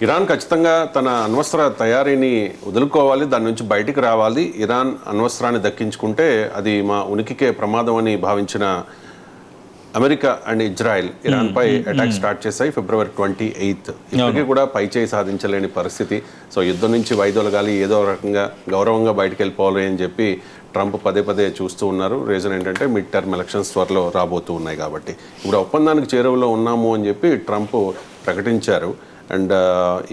Iran ఖచ్చితంగా తన అణ్వస్త్ర తయారీని వదులుకోవాలి, దాని నుంచి బయటికి రావాలి. ఇరాన్ అణ్వస్త్రాన్ని దక్కించుకుంటే అది మా ఉనికికే ప్రమాదం అని భావించిన అమెరికా అండ్ ఇజ్రాయెల్ ఇరాన్పై అటాక్ స్టార్ట్ చేశాయి February 28. ఇప్పటికీ కూడా పైచేయి సాధించలేని పరిస్థితి. సో యుద్ధం నుంచి వైదొలగాలి, ఏదో రకంగా గౌరవంగా బయటకు వెళ్ళిపోవాలి అని చెప్పి ట్రంప్ పదే పదే చూస్తూ ఉన్నారు. రీజన్ ఏంటంటే మిడ్ టర్మ్ ఎలక్షన్స్ త్వరలో రాబోతూ ఉన్నాయి కాబట్టి. ఇప్పుడు ఒప్పందానికి చేరువలో ఉన్నాము అని చెప్పి ట్రంప్ ప్రకటించారు. అండ్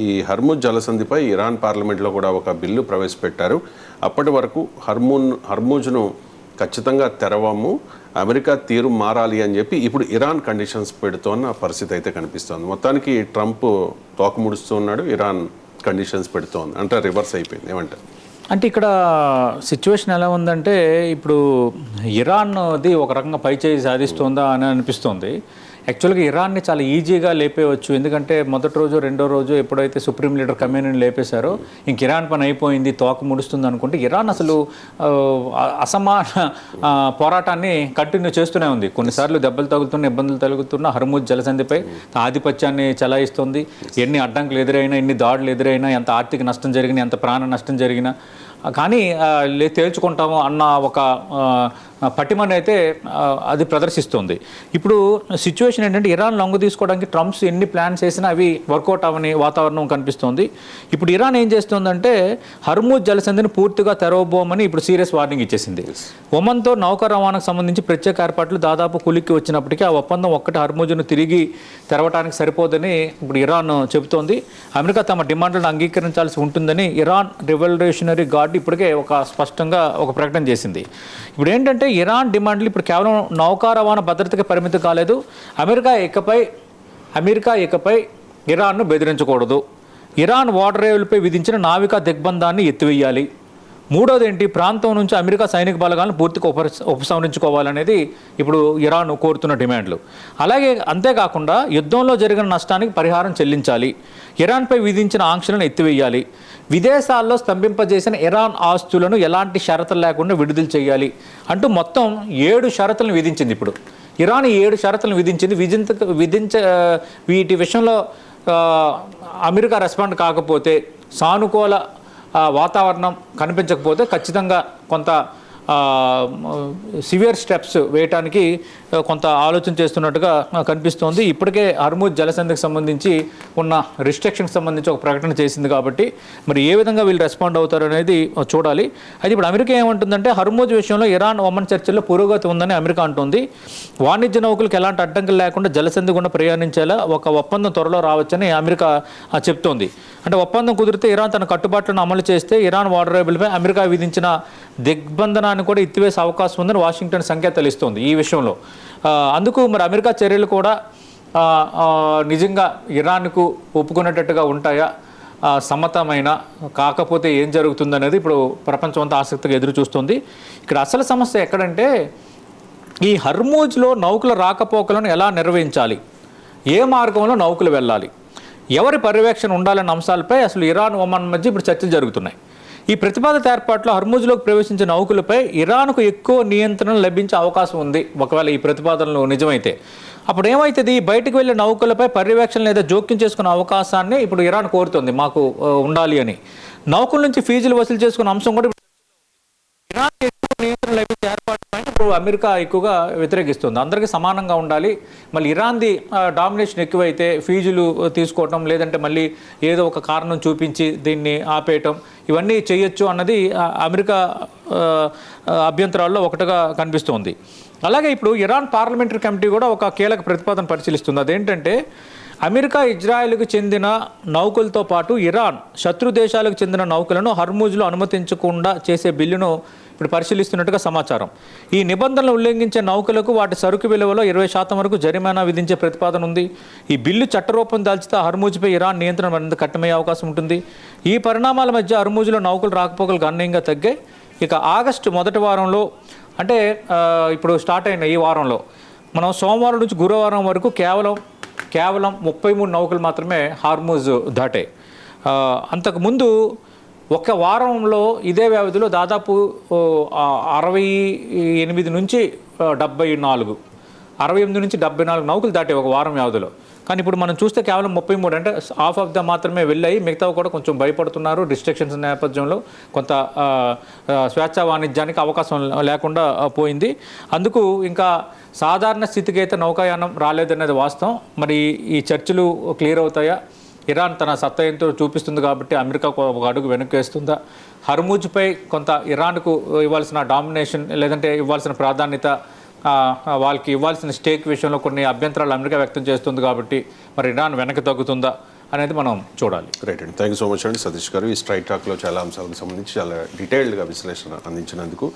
ఈ హర్ముజ్ జలసంధిపై ఇరాన్ పార్లమెంట్లో కూడా ఒక బిల్లు ప్రవేశపెట్టారు. అప్పటి వరకు హర్ముజ్ను ఖచ్చితంగా తెరవము, అమెరికా తీరు మారాలి అని చెప్పి ఇప్పుడు ఇరాన్ కండిషన్స్ పెడుతోన్న పరిస్థితి అయితే కనిపిస్తోంది. మొత్తానికి ట్రంప్ తోక ముడుస్తూ ఉన్నాడు, ఇరాన్ కండిషన్స్ పెడుతోంది. అంటే రివర్స్ అయిపోయింది. ఏమంటారు? అంటే ఇక్కడ సిచ్యువేషన్ ఎలా ఉందంటే ఇప్పుడు ఇరాన్ది ఒక రకంగా పైచేయి సాధిస్తుందా అని అనిపిస్తుంది. యాక్చువల్గా ఇరాన్ని చాలా ఈజీగా లేపేయవచ్చు. ఎందుకంటే మొదటి రోజు రెండో రోజు ఎప్పుడైతే సుప్రీం లీడర్ ఖమేనీని లేపేశారో ఇంక ఇరాన్ పని అయిపోయింది, తోక ముడుస్తుంది అనుకుంటే ఇరాన్ అసలు అసమాన పోరాటాన్ని కంటిన్యూ చేస్తూనే ఉంది. కొన్నిసార్లు దెబ్బలు తగులుతున్న, ఇబ్బందులు తగులుతున్న హర్ముజ్ జలసంధిపై ఆధిపత్యాన్ని చెలాయిస్తుంది. ఎన్ని అడ్డంకులు ఎదురైనా, ఎన్ని దాడులు ఎదురైనా, ఎంత ఆర్థిక నష్టం జరిగినా, ఎంత ప్రాణ నష్టం జరిగినా కానీ తేల్చుకుంటాము అన్న ఒక పటిమని అయితే అది ప్రదర్శిస్తుంది. ఇప్పుడు సిచ్యువేషన్ ఏంటంటే ఇరాన్ లొంగ తీసుకోవడానికి ట్రంప్స్ ఎన్ని ప్లాన్స్ చేసినా అవి వర్కౌట్ అవని వాతావరణం కనిపిస్తుంది. ఇప్పుడు ఇరాన్ ఏం చేస్తుందంటే హర్ముజ్ జలసంధిని పూర్తిగా తెరవబోమని ఇప్పుడు సీరియస్ వార్నింగ్ ఇచ్చేసింది. ఒమన్తో నౌకా రవాణాకు సంబంధించి ప్రత్యేక ఏర్పాట్లు దాదాపు కులిక్కి వచ్చినప్పటికీ ఆ ఒప్పందం ఒక్కటి హర్ముజ్ను తిరిగి తెరవడానికి సరిపోదని ఇప్పుడు ఇరాన్ చెబుతోంది. అమెరికా తమ డిమాండ్లను అంగీకరించాల్సి ఉంటుందని ఇరాన్ రివల్యూషనరీ గార్డ్ ఇప్పటికే ఒక స్పష్టంగా ఒక ప్రకటన చేసింది. ఇప్పుడు ఏంటంటే ఇరాన్ డిమాండ్లు ఇప్పుడు కేవలం నౌకా రవాణా భద్రతకి పరిమితం కాలేదు. అమెరికా ఇకపై ఇరాన్ను బెదిరించకూడదు. ఇరాన్ వాటర్వేలపై విధించిన నావికా దిగ్బంధాన్ని ఎత్తివేయాలి. మూడోది ఏంటి, ప్రాంతం నుంచి అమెరికా సైనిక బలగాలను పూర్తిగా ఉపసంహరించుకోవాలనేది ఇప్పుడు ఇరాన్ కోరుతున్న డిమాండ్లు. అలాగే అంతేకాకుండా యుద్ధంలో జరిగిన నష్టానికి పరిహారం చెల్లించాలి. ఇరాన్పై విధించిన ఆంక్షలను ఎత్తివేయాలి. విదేశాల్లో స్తంభింపజేసిన ఇరాన్ ఆస్తులను ఎలాంటి షరతులు లేకుండా విడుదల చేయాలి అంటూ మొత్తం 7 షరతులను విధించింది. ఇప్పుడు ఇరాన్ 7 షరతులను విధించింది. వీటి విషయంలో అమెరికా రెస్పాండ్ కాకపోతే, సానుకూల వాతావరణం కనిపించకపోతే ఖచ్చితంగా కొంత సివియర్ స్టెప్స్ వేయటానికి కొంత ఆలోచన చేస్తున్నట్టుగా కనిపిస్తోంది. ఇప్పటికే హర్ముజ్ జలసంధికి సంబంధించి ఉన్న రిస్ట్రిక్షన్కి సంబంధించి ఒక ప్రకటన చేసింది కాబట్టి మరి ఏ విధంగా వీళ్ళు రెస్పాండ్ అవుతారు అనేది చూడాలి. అయితే ఇప్పుడు అమెరికా ఏమంటుందంటే హర్ముజ్ విషయంలో ఇరాన్ ఒమన్ చర్చల్లో పురోగతి ఉందని అమెరికా అంటుంది. వాణిజ్య నౌకలకు ఎలాంటి అడ్డంకులు లేకుండా జలసంధి గుండా ప్రయాణించేలా ఒక ఒప్పందం త్వరలో రావచ్చని అమెరికా చెప్తోంది. అంటే ఒప్పందం కుదిరితే ఇరాన్ తన కట్టుబాట్లను అమలు చేస్తే ఇరాన్ వాటర్వేలపై అమెరికా విధించిన దిగ్బంధనాన్ని కూడా ఎత్తివేసే అవకాశం ఉందని వాషింగ్టన్ సంకేతాలు ఇస్తోంది ఈ విషయంలో. అందుకు మరి అమెరికా చర్యలు కూడా నిజంగా ఇరాన్కు ఒప్పుకునేటట్టుగా ఉంటాయా, సమ్మతమైన కాకపోతే ఏం జరుగుతుందనేది ఇప్పుడు ప్రపంచం అంతా ఆసక్తిగా ఎదురు చూస్తుంది. ఇక్కడ అసలు సమస్య ఎక్కడంటే ఈ హర్ముజ్లో నౌకల రాకపోకలను ఎలా నిర్వహించాలి, ఏ మార్గంలో నౌకలు వెళ్ళాలి, ఎవరి పర్యవేక్షణ ఉండాలన్న అంశాలపై అసలు ఇరాన్ ఒమన్ మధ్య ఇప్పుడు చర్చలు జరుగుతున్నాయి. ఈ ప్రతిపాదిత ఏర్పాట్లో హర్ముజ్లోకి ప్రవేశించిన నౌకలపై ఇరాన్కు ఎక్కువ నియంత్రణ లభించే అవకాశం ఉంది. ఒకవేళ ఈ ప్రతిపాదనలు నిజమైతే అప్పుడు ఏమవుతుంది, బయటకు వెళ్ళే నౌకలపై పర్యవేక్షణ లేదా జోక్యం చేసుకునే అవకాశాన్ని ఇప్పుడు ఇరాన్ కోరుతుంది మాకు ఉండాలి అని. నౌకల నుంచి ఫీజులు వసూలు చేసుకునే అంశం కూడా ఇరాన్ ఎక్కువ నియంత్రణ లభించే ఏర్పాటు పైన ఇప్పుడు అమెరికా ఎక్కువగా వ్యతిరేకిస్తుంది. అందరికీ సమానంగా ఉండాలి, మళ్ళీ ఇరాన్ది డామినేషన్ ఎక్కువైతే ఫీజులు తీసుకోవటం, లేదంటే మళ్ళీ ఏదో ఒక కారణం చూపించి దీన్ని ఆపేయటం, ఇవన్నీ చేయొచ్చు అన్నది అమెరికా అభ్యంతరాల్లో ఒకటిగా కనిపిస్తోంది. అలాగే ఇప్పుడు ఇరాన్ పార్లమెంటరీ కమిటీ కూడా ఒక కీలక ప్రతిపాదన పరిశీలిస్తుంది. అదేంటంటే అమెరికా ఇజ్రాయెల్కు చెందిన నౌకలతో పాటు ఇరాన్ శత్రు దేశాలకు చెందిన నౌకలను హర్ముజ్లో అనుమతించకుండా చేసే బిల్లును ఇప్పుడు పరిశీలిస్తున్నట్టుగా సమాచారం. ఈ నిబంధనలు ఉల్లంఘించే నౌకలకు వాటి సరుకు విలువలో 20% వరకు జరిమానా విధించే ప్రతిపాదన ఉంది. ఈ బిల్లు చట్టరూపం దాల్చితే హర్ముజ్పై ఇరాన్ నియంత్రణ మరింత కట్టమయ్యే అవకాశం ఉంటుంది. ఈ పరిణామాల మధ్య హర్ముజ్లో నౌకలు రాకపోకలు గణనీయంగా తగ్గాయి. ఇక ఆగస్టు మొదటి వారంలో అంటే ఇప్పుడు స్టార్ట్ అయిన ఈ వారంలో మనం సోమవారం నుంచి గురువారం వరకు కేవలం 33 నౌకలు మాత్రమే హార్ముజ్ దాటాయి. అంతకుముందు ఒక వారంలో ఇదే వ్యవధిలో దాదాపు 68 నుంచి 74 నౌకలు దాటాయి ఒక వారం వ్యవధిలో. కానీ ఇప్పుడు మనం చూస్తే కేవలం 33 అంటే హాఫ్ ఆఫ్ ద మాత్రమే వెళ్ళాయి, మిగతా కూడా కొంచెం భయపడుతున్నారు. రిస్ట్రిక్షన్స్ నేపథ్యంలో కొంత స్వేచ్ఛా వాణిజ్యానికి అవకాశం లేకుండా పోయింది. అందుకు ఇంకా సాధారణ స్థితికి అయితే నౌకాయానం రాలేదనేది వాస్తవం. మరి ఈ చర్చలు క్లియర్ అవుతాయా? ఇరాన్ తన సత్తా ఎంతో చూపిస్తుంది కాబట్టి అమెరికా ఒక అడుగు వెనక్కి వేస్తుందా? హర్మూజ్పై కొంత ఇరాన్కు ఇవ్వాల్సిన డామినేషన్ లేదంటే ఇవ్వాల్సిన ప్రాధాన్యత, వాళ్ళకి ఇవ్వాల్సిన స్టేక్ విషయంలో కొన్ని అభ్యంతరాలు అమెరికా వ్యక్తం చేస్తుంది కాబట్టి మరి ఇరాన్ వెనక్కి తగ్గుతుందా అనేది మనం చూడాలి. రైట్ అండి, థ్యాంక్ యూ సో మచ్ అండి సతీష్ గారు. ఈ స్ట్రైట్ టాక్లో చాలా అంశాలకు సంబంధించి చాలా డీటెయిల్డ్గా విశ్లేషణ అందించినందుకు.